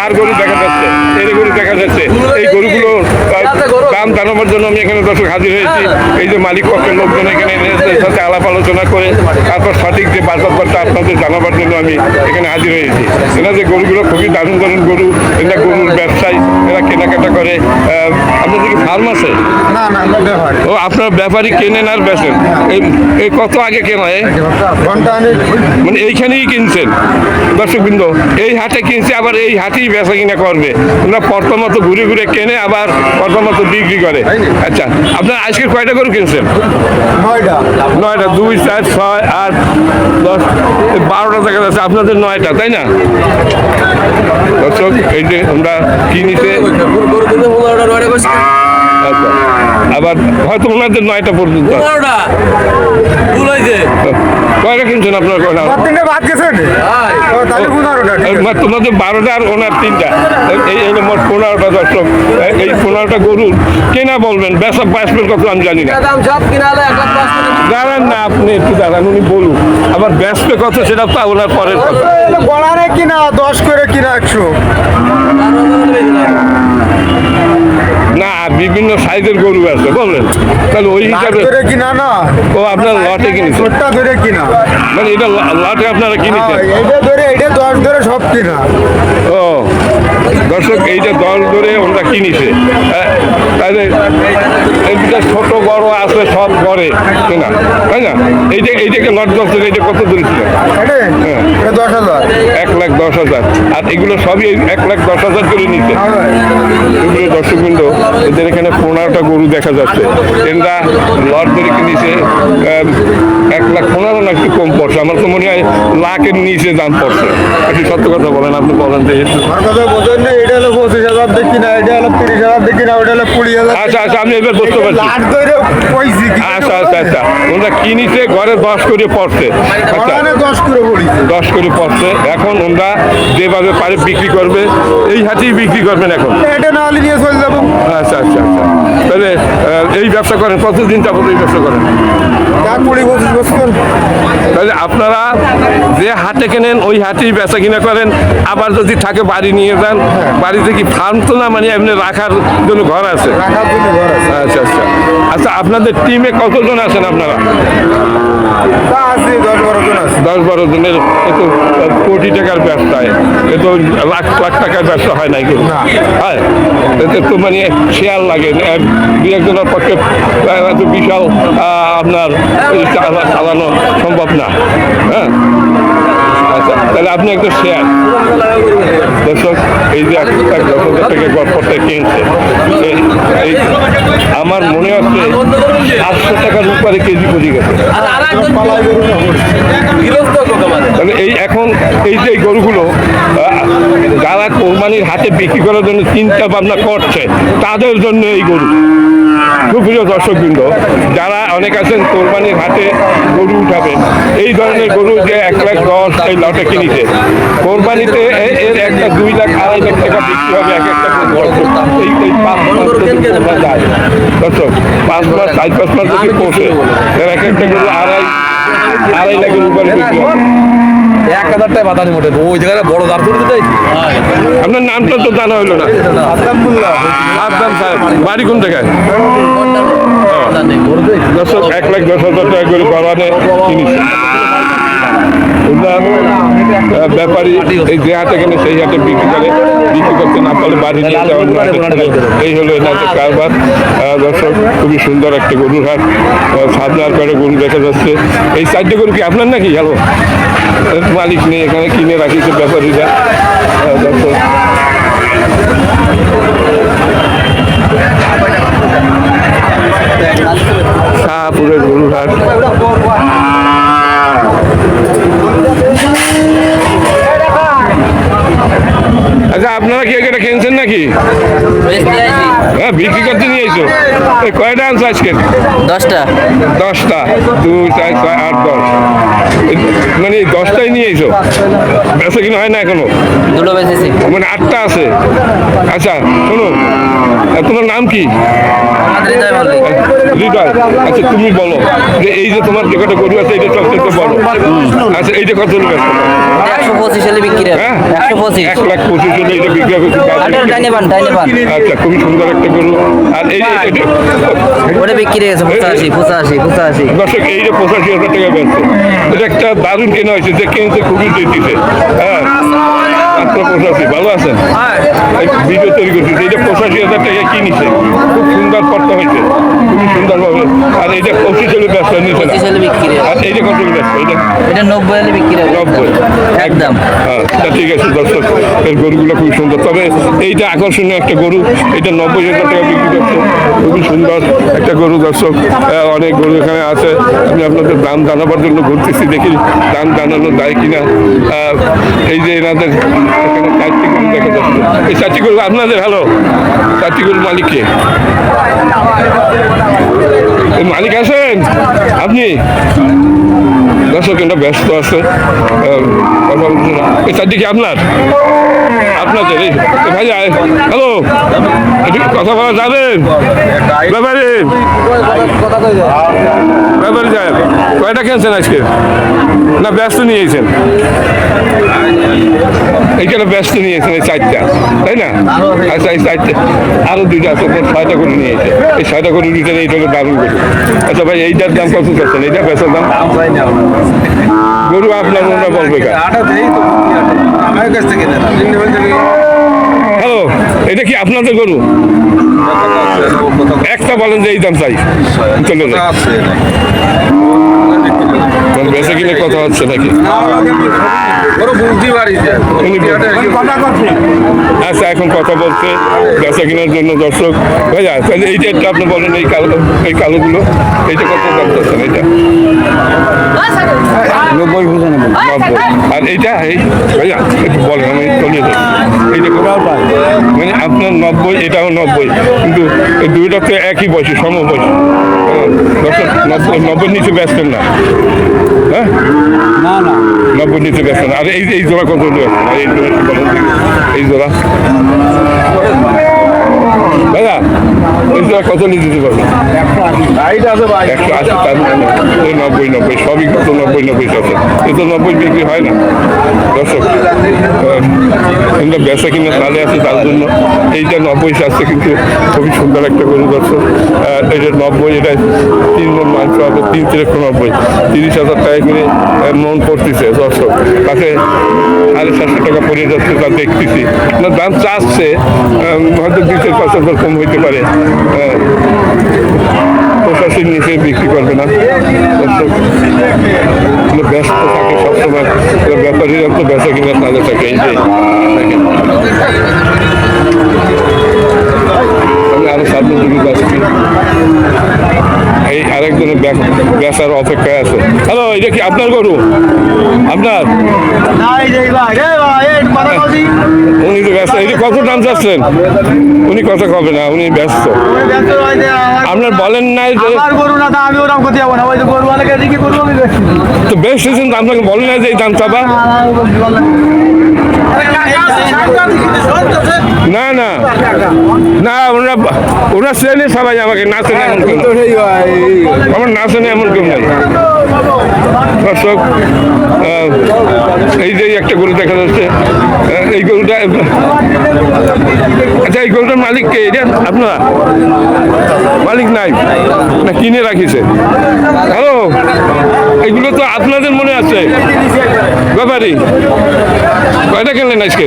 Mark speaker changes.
Speaker 1: আর গরু দেখা যাচ্ছে, এই গরু দেখা যাচ্ছে। এই গরুগুলো দাম জানাবার জন্য আমি এখানে দর্শক হাজির হয়েছি। এই যে মালিক পক্ষের লোকজন এখানে সাথে আলাপ আলোচনা করে তারপর সঠিক যে বাজারটা আপনাদের জানাবার জন্য আমি এখানে হাজির হয়েছি। এরা যে গরুগুলো খুবই দারুণ দারুণ গরু, এরা গরুর ব্যবসায়ী, এরা কেনাকাটা করে। আপনাদের কি ফার্ম আছে? ও, আপনার ব্যাপারী কেনেন আর বেচেন? এই কত আগে কেনা? মানে এইখানেই কিনছেন দর্শকবৃন্দ? এই হাটে কিনছে, আবার এই হাটেই বেচা কিনা করবে। ওরা প্রথমত ঘুরে ঘুরে কেনে, আবার প্রথমত বিক্রি করে। আচ্ছা, আপনার আজকে কয়টা গরু কিনছেন? 9টা। 2, 4, 6, 8, 10, 12টা দেখা যাচ্ছে। আপনাদের 9টা, তাই না দর্শক? এই যে আমরা কিনিতে, আচ্ছা, আবার হয়তো ওনাদের 9টা পর্যন্ত। কয়টা কিনছেন আপনার? তোমাদের 12টা আর ওনার 3টা, এই মোট 15টা দর্শক। এই 15টা গরুর কেনা বলবেন, বেচা বেচবেন কত আমি জানি না। দাঁড়ান না, আপনি একটু দাঁড়ান, উনি বলুন। আবার বেচবে কত সেটা তো ওনার পরের কথা।
Speaker 2: গড়ারে কিনা 10 করে কিনা 100
Speaker 1: না, বিভিন্ন সাইজের গরু আছে বললেন, তাহলে ওই হিসাবে
Speaker 2: কিনা না।
Speaker 1: ও আপনার লটে কিনেছেন?
Speaker 2: ধরে কিনা,
Speaker 1: মানে এটা লটে আপনারা কিনেছেন?
Speaker 2: এটা ধরে, এটা 10 ধরে সব কিনা।
Speaker 1: ও দর্শক, এইটা 10 ধরে ওরা কিনেছে। তাহলে এইটা ছোট বড় আছে, সব ঘরে কেনা, তাই না? এইটাকে লট 10 ধরে, এটা কত দূরে ছিল?
Speaker 2: 10,000,
Speaker 1: 1,10,000। আর এগুলো সবই 1,10,000 করে নিচ্ছে। এগুলো দর্শকবৃন্দ, এদের এখানে 15টা গরু দেখা যাচ্ছে। এরা লট ধরে কিনেছে 1,15,000 না, একটু কম পড়ছে। আমার তো মনে হয় লাখের নিচে দাম পড়ছে। একটু সত্য কথা বলেন, আপনি বলেন যে
Speaker 2: এটা হলো 25,000 দেখি না, এটা হলো 30,000 দেখি না, ওটা হলো 20,000।
Speaker 1: আচ্ছা আচ্ছা, আমি এবার বুঝতে পারছি। আচ্ছা আচ্ছা আচ্ছা, ওরা কিনেছে ঘরে 10 করে পড়ছে। আচ্ছা, 10 করে পড়ছে। এখন ওরা যেভাবে পারে বিক্রি করবে, এই হাতেই বিক্রি করবেন এখন।
Speaker 2: এটা না হলে নিয়ে চলে যাবো।
Speaker 1: আচ্ছা আচ্ছা আচ্ছা, তাহলে এই ব্যবসা করেন কতদিন যাবত? এই ব্যবসা করেন
Speaker 2: 20-25 বছর।
Speaker 1: তাহলে আপনারা যে হাটে কেনেন ওই হাটেই বেচা কিনা করেন। আবার যদি থাকে বাড়ি নিয়ে যান। বাড়িতে কি ফার্ম তো না, মানে এমনি রাখার জন্য ঘর আছে? আচ্ছা আচ্ছা আচ্ছা, আপনাদের টিমে কতজন আছেন আপনারা? 10-12 জনের। এত কোটি টাকার ব্যবসায়, এত লাখ লাখ টাকার ব্যবসা হয় না এগুলো, হ্যাঁ? এতে তো মানে শেয়ার লাগে। 2-1জনের পক্ষে এত বিশাল আপনার চালানো সম্ভব না, হ্যাঁ? আচ্ছা, তাহলে আপনি একটা শেয়ার দর্শক। এই যে 1,10,000 টাকা গড়পড়টা কিনছে, এই আমার মনে হচ্ছে 800 টাকার উপরে কেজি পড়ে গেছে। তাহলে এই এখন এই যে গরুগুলো যারা কোরবানির হাটে বিক্রি করার জন্য চিন্তা ভাবনা করছে, তাদের জন্য এই গরু। সুপ্রিয় দর্শকবৃন্দ, যারা অনেক আছেন কোরবানির হাটে গরু উঠাবেন, এই ধরনের গরু যে 1,10,000 এই লটে কিনেছে, কোরবানিতে এর একটা 2 লাখ 2.5 লাখ টাকা বিক্রি হবে এক একটা গরু। এই 5 মাস যায় দর্শক, 5 মাস 4-5 মাস যদি পৌঁছে, এর এক একটা গরু 2.5 লাখের উপরে বিক্রি হবে।
Speaker 3: 1,000 টাকা বাতানি মোটে ওই জায়গায় বড় দাঁড় করতে চাইছি।
Speaker 1: আপনার নামটা তো জানা হইলো না। আদনান সাহেব, বাড়ি কোন জায়গায়? দর্শক, 1,10,000 টাকা করে কোরবানি কিনেছে। ব্যাপারী এই যে হাটে কেনে সেই হাটে বিক্রি করে, বিক্রি করতে না পারলে বাড়ি নিয়ে যাওয়ার। এই হলো এনাদের কারবার। দর্শক, খুবই সুন্দর একটা গরুর হাট। 7,000 করে গরু দেখা যাচ্ছে। এই 4টে গরু কি আপনার নাকি? হ্যালো, মালিক নেই এখানে, কিনে রাখিছে ব্যাপারীরা। দর্শক, শাহপুরের গরুর হাট। আচ্ছা, আপনারা কি এটা কিনছেন নাকি? হ্যাঁ, বিক্রি করতে নিয়ে এসো। কয়টা আনছো আজকে?
Speaker 4: 10টা।
Speaker 1: 10টা, 2, 4, 6, 8, 10, মানে 10টাই নিয়ে এসো। বেচা কিনা হয় না এখনো?
Speaker 4: দুটো বেচেছি,
Speaker 1: মানে 8টা আছে। আচ্ছা শুনুন, তোমার নাম কি? হৃদয়। আচ্ছা তুমি বলো যে এই যে তোমার যে কটা গরু আছে এটা সবচেয়ে বড়, আচ্ছা এইটা কত ব্যস্ত?
Speaker 4: 125 হলে বিক্রি হবে।
Speaker 1: হ্যাঁ
Speaker 4: 125
Speaker 1: 1,25,000 হলে এটা বিক্রি করতে পারবে।
Speaker 4: টাইনে পান
Speaker 1: আচ্ছা খুবই সুন্দর একটা গরু। আর এই যে
Speaker 4: ওটা বিক্রি হয়েছে 85
Speaker 1: দর্শক এই যে 85,000 টাকা ব্যস্ত, এটা একটা দারুণ কেনা হয়েছে, যে কিনছে খুবই দিচ্ছে। হ্যাঁ মাত্র 85। ভালো আছেন? ভিডিও তৈরি করছে, এইটা 85,000 টাকা কিনেছে, খুব সুন্দর পড়তে হয়েছে, খুবই সুন্দরভাবে। আর এইটা 25 হলে ব্যস্ত নিচ্ছে না।
Speaker 4: 25 হলে বিক্রি হবে।
Speaker 1: আর এইটা কত হলে ব্যস্ত?
Speaker 4: এটা 90 হলে বিক্রি হবে
Speaker 1: 90
Speaker 4: একদম।
Speaker 1: হ্যাঁ তা ঠিক আছে দর্শক, এর গরুগুলো খুবই সুন্দর। তবে এইটা আকর্ষণীয় একটা গরু, এটা 90,000 টাকা বিক্রি করছে, খুবই সুন্দর একটা গরু দর্শক। অনেক গরু এখানে আছে, আমি আপনাদের দাম জানাবার জন্য ঘুরতেছি, দেখি দাম জানানো যায় কিনা। এই যে এনাদের এখানে 4টি গরু দেখা যাচ্ছে, এই 4টি গরু আপনাদের? হ্যালো, 4টি গরুর মালিক কে? এই মালিক আছেন আপনি? দর্শক এটা ব্যস্ত আছে, কথা বলছে না। এই 4টি কি আপনার? আপনাদের? এই ভাই হ্যালো, একটু কথা বলা যাবেন? ব্যাপারে ব্যাপারে যায় কয়টা কিনছেন আজকে? না ব্যস্ত নিয়েছেন? এইখানে ব্যস্ত নিয়েছেন এই 4টা, তাই না? আচ্ছা এই 4টা আরো 2টা আছে, 6টা করে নিয়েছে। এই 6টা করে দিতেন, এইটা হলো দারুণ গরু। আচ্ছা ভাই এইটার দাম কত চাচ্ছেন? এইটা বেচার দাম? গরু আপনার মনে বলবে কা? হ্যালো, এটা কি আপনাদের গরু? একটা বলেন যে এই দাম চাই, চলে যায়। বেচা কিনে কথা হচ্ছে নাকি? আচ্ছা এখন কথা বলছে বেচা কেনার জন্য দর্শক। ভাইয়া তাহলে এইটা একটু আপনি বলেন, এই কালোগুলো এইটা কত দাম চাচ্ছেন? এইটা 90। আর এইটা এই ভাইয়া একটু বলেন, আমি চলিয়ে যাই। এইটা মানে আপনার 90, এটাও 90, কিন্তু এই দুইটা তো একই বয়সী, সম বয়সী। দর্শক 90 নিচে বেচতেন না? হ্যাঁ
Speaker 2: না না
Speaker 1: 90 নিচে বেচতেন। আর এই জোড়া কত হলে বেচতেন? আর এই জোড়া একটু বলেন দেখি। এই জোড়া দাদা, এই জোড়া কত নিয়ে দিতে পারবেন? 180। তার মানে 90 সবই কত 90 আছে, এ তো 90 বিক্রি হয় না দর্শক। কিন্তু বেচা কিনা তাহলে আছে, তার জন্য এইটা 90 আসছে, কিন্তু খুবই সুন্দর একটা গরু দর্শক। এটা 90, এটা 3 মণ মাংস হবে, 3 3 90, 30,000 টাকা করে মন পড়তেছে দর্শক। তাকে 750 টাকা পড়ে যাচ্ছে, তা দেখতেছি না দাম চাচ্ছে, হয়তো 2-5,000 কম হইতে পারে। 85 নিচে বিক্রি করবে না দর্শক। ব্যস্ত থাকে সবসময়, ব্যাপারীরা তো বেচা কিনা তাহলে থাকে। এই যে দেখেন আমি আরো সামনের দিকে যাচ্ছি, এই আরেকজনের বেচার অপেক্ষায় আছে। হ্যালো, এটা কি আপনার গরু? আপনার? উনি তো ব্যস্ত। এটা কত দাম চাচ্ছেন? উনি কথা কবে না, উনি ব্যস্ত। আপনার বলেন নাই যে তো বেশ সিজন, আপনাকে বলেন না যে এই দাম চাবা? না না না, ওরা চেনে সবাই আমাকে, না চেনে এমন কেউ, আমার না চেনে এমন কেউ নাই দর্শক। এই যে একটা গরু দেখা যাচ্ছে, এই গরুটা, আচ্ছা এই গরুটার মালিক কে? এটা আপনারা? মালিক নাই না, কিনে রাখিছে? হ্যালো, এগুলো তো আপনাদের মনে আছে ব্যাপারী? কয়টা কিনলেন আজকে?